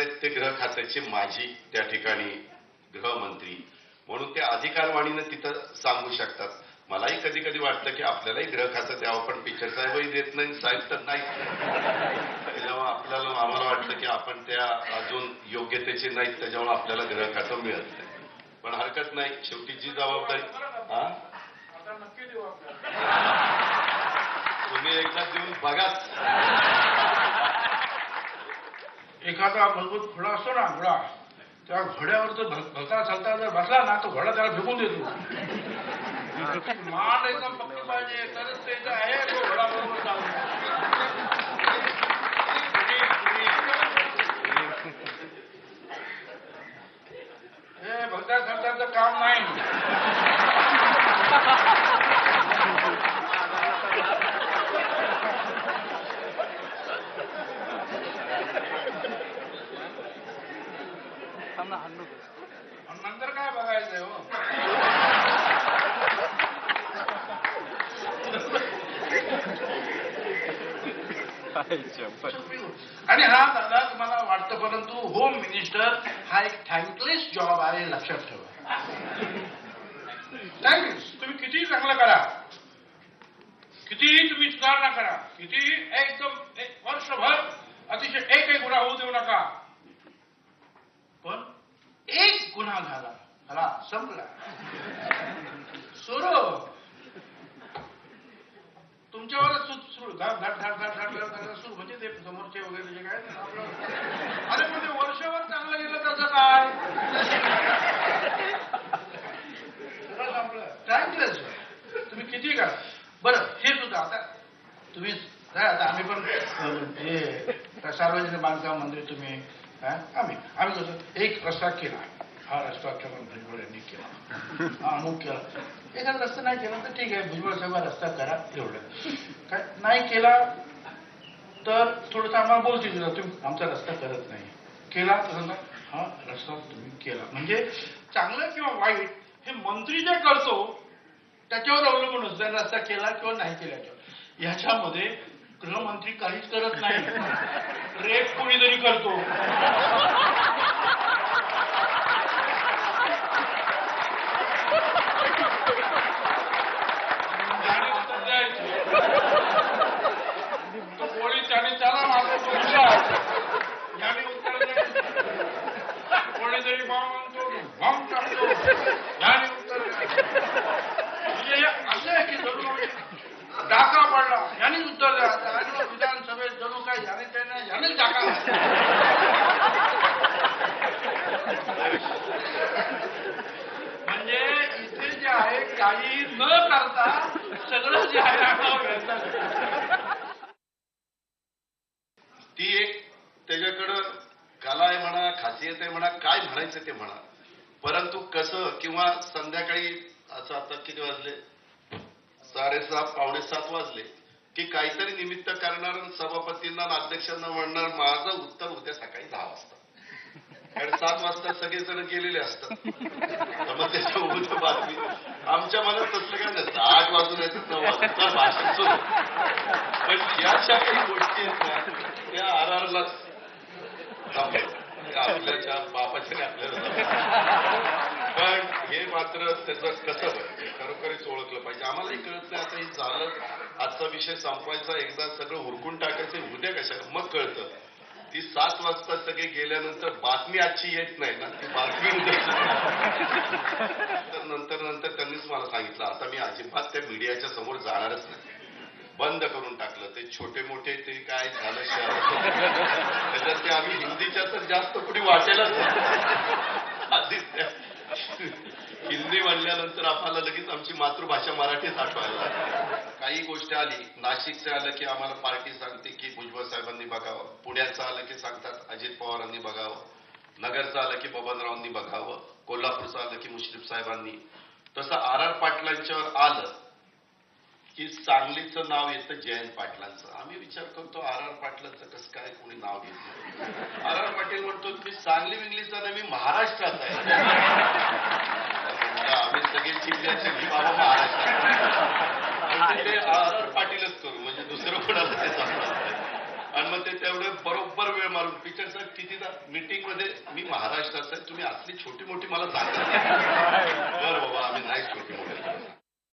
आहेत ते गृह खात्याचे माजी त्या ठिकाणी गृहमंत्री म्हणून ते अधिकारवाणीनं तिथं सांगू शकतात. मलाही कधी कधी वाटतं की आपल्यालाही गृह खातं द्यावं, पण पिक्चर साहेबही देत नाही, साहेब तर नाहीच. तेव्हा आपल्याला आम्हाला वाटतं की आपण त्या अजून योग्यतेचे नाहीत, त्याच्यामुळे आपल्याला गृह खातं मिळत नाही. पण हरकत नाही, शेवटी जी जबाबदारी तुम्ही एकदा देऊन बघाच. एखादा मजबूत घोडा असतो ना, घोडा, त्या घोड्यावर जर भलता चालता जर बसला ना, तो घोडा त्याला फेकून देतो. मान एकदम पक्की पाहिजे, तरच ते आहे तो घोडा बरोबर चालतो. हे भलत्या चालताचं काम नाही. नंतर काय बघायचंय हो. आणि हा दादा तुम्हाला वाटतं, परंतु होम मिनिस्टर हा एक थँकलेस जॉब आहे, लक्षात ठेवा. थँकलेस. तुम्ही कितीही चांगलं करा, कितीही तुम्ही सुधारणा करा, कितीही एकदम एक वर्षभर अतिशय एकही गुन्हा होऊ देऊ नका, पण एक गुन्हा झाला, चला संपला, सुरू तुमच्यावरच सुरू घाट घाट घाट घाट घाट घाट सुरू, म्हणजे ते समोरचे वगैरे जे काय आपलं. अरे पण ते वर्षभर चांगलं गेलं त्याचं काय, संपलं. थँकलेस तुम्ही किती करा. बरं हे सुद्धा आता तुम्ही आता आम्ही पण हे सार्वजनिक बांधकाम मंत्री तुम्ही, आम्ही कसं एक रस्ता केला, हा रस्ता भुजबळ यांनी केला, अमुक केला. एखादा रस्ता नाही केला तर ठीक आहे, भुजबळ साहेब रस्ता करा एवढं. काय नाही केला तर थोडंसं आम्हाला बोलतील, तुम्ही आमचा रस्ता करत नाही, केला तर हा रस्ता तुम्ही केला. म्हणजे चांगलं किंवा वाईट हे मंत्री जे करतो त्याच्यावर अवलंबून असतं, रस्ता केला किंवा नाही केल्याच्यावर. ह्याच्यामध्ये गृहमंत्री काहीच करत नाही, रेप कोणीतरी करतो. तो कोळी त्याने त्याला मारतो, याने उत्तर कोणीतरी बॉम्ब आणतो, बॉम्ब टाकतो, याने उत्तर. म्हणजे असं आहे की जणू डाका पडला, यानेच उत्तर द्या. विधानसभेत जणू काय यानेच डाका. म्हणजे इथे जे आहे काही न करता सगळं जे आहे ती एक त्याच्याकडं कला आहे म्हणा, खासियत आहे म्हणा, काय म्हणायचं ते म्हणा. परंतु कसं किंवा संध्याकाळी असं आता किती वाजले, 6:30 पावणे 7 वाजले की काहीतरी निमित्त करणार, सभापतींना अध्यक्षांना म्हणणार माझं उत्तर उद्या सकाळी 10 वाजता, कारण 7 वाजता सगळेजण गेलेले असतात. मग त्याच्या उद्या बातमी आमच्या मनात तसलं काय नसतं, 8 वाजून येतात 9 वाजता भाषण सुरू. पण ज्या काही गोष्टी आहेत ना त्या आरआरलाच आपल्याच्या बापाच्या आपल्याला. पण हे मात्र त्याचं कसं पाहिजे खरोखरच ओळखलं पाहिजे. आम्हालाही कळत नाही आता हे झालं, आजचा विषय संपवायचा, एकदा सगळं उरकून टाकायचं, उद्या कशाला मग कळतं. ती 7 वाजता सगळे गेल्यानंतर बातमी आजची येत नाही ना, ती बातमी तर नंतर त्यांनीच मला सांगितलं आता मी अजिबात त्या मीडियाच्या समोर जाणारच नाही, बंद करून टाकलं. ते छोटे मोठे ते काय झालं शहरात त्याच्यात ते आम्ही हिंदीच्या तर जास्त कुठे वाटायलाच आधीच हिंदी म्हणल्यानंतर आम्हाला लगेच आमची मातृभाषा मराठीच आठवायला लागते. काही गोष्ट आली, नाशिकचं आलं की आम्हाला पार्टी सांगते की भुजबळ साहेबांनी बघावं, पुण्याचं आलं की सांगतात अजित पवारांनी बघावं, नगरचं आलं की बबनरावांनी बघावं, कोल्हापूरचं आलं की मुश्रीफ साहेबांनी. तसं आर पाटलांच्यावर आलं की सांगलीचं नाव येतं जयंत पाटलांचं. आम्ही विचार करतो आर पाटलांचं कसं काय कोणी नाव घेतलं. आर पाटील म्हणतो मी सांगली विंगलीचा नाही, मी महाराष्ट्रात आहे. आम्ही सगळे जिल्ह्याचे बाबा महाराष्ट्रात, ते आर पाटीलच करू, म्हणजे दुसरं कोणाला ते जमणार नाही. आणि मग ते तेवढे बरोबर वेळ मारून पिक्चर साहेब कितीदा मीटिंग मध्ये मी महाराष्ट्राचा आहे, तुम्ही असली छोटी मोठी मला सांगा.